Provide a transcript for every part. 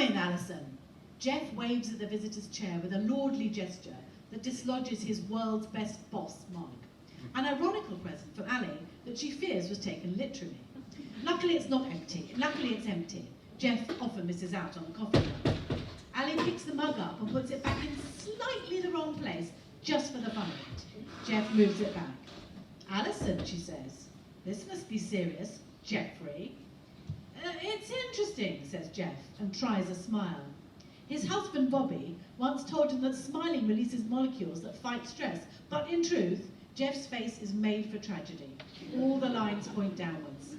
in, Alison. Jeff waves at the visitor's chair with a lordly gesture that dislodges his world's best boss mark. An ironical present from Elly that she fears was taken literally. Luckily it's empty. Jeff often misses out on the coffee cup. Elly picks the mug up and puts it back in slightly the wrong place, just for the fun of it. Jeff moves it back. Alison, she says, this must be serious, Geoffrey. It's interesting, says Jeff, and tries a smile. His husband, Bobby, once told him that smiling releases molecules that fight stress, but in truth, Jeff's face is made for tragedy. All the lines point downwards.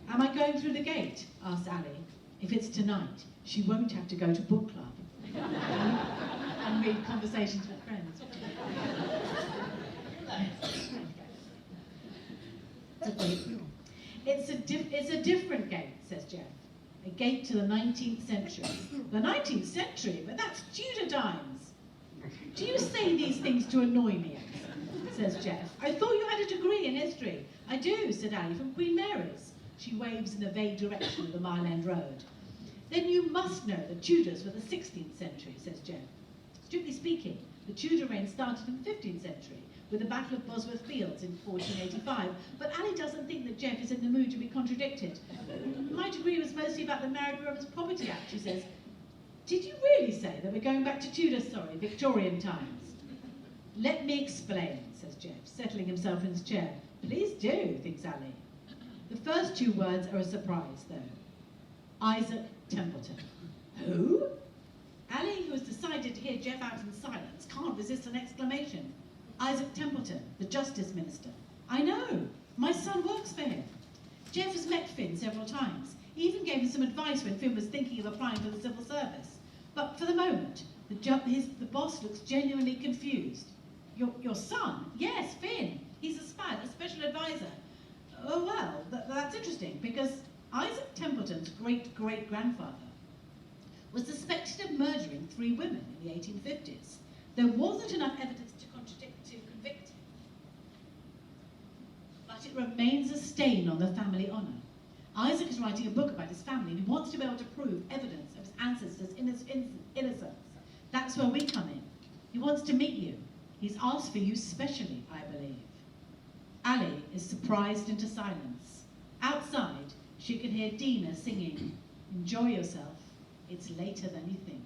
Am I going through the gate? Asks Elly. If it's tonight, she won't have to go to book club and read conversations with friends. It's a different gate, says Jeff. A gate to the 19th century. The 19th century? But that's Tudor times. Do you say these things to annoy me, says Jeff. I thought you had a degree in history. I do, said Elly, from Queen Mary's. She waves in the vague direction of the Mile End Road. Then you must know the Tudors were the 16th century, says Jeff. Strictly speaking, the Tudor reign started in the 15th century, with the Battle of Bosworth Fields in 1485, but Elly doesn't think that Jeff is in the mood to be contradicted. My degree was mostly about the Married Women's Property Act, she says. Did you really say that we're going back to Victorian times? Let me explain, says Jeff, settling himself in his chair. Please do, thinks Elly. The first two words are a surprise, though. Isaac Templeton. Who? Elly, who has decided to hear Jeff out in silence, can't resist an exclamation. Isaac Templeton, the Justice Minister. I know. My son works for him. Jeff has met Finn several times. He even gave him some advice when Finn was thinking of applying for the civil service. But for the moment, the boss looks genuinely confused. Your son? Yes, Finn. He's a special advisor. Oh, well, that's interesting, because Isaac Templeton's great-great-grandfather was suspected of murdering 3 women in the 1850s. There wasn't enough evidence to convict him. But it remains a stain on the family honour. Isaac is writing a book about his family and he wants to be able to prove evidence of his ancestors' innocence. That's where we come in. He wants to meet you. He's asked for you specially, I believe. Elly is surprised into silence. Outside, she can hear Dina singing, "Enjoy yourself, it's later than you think."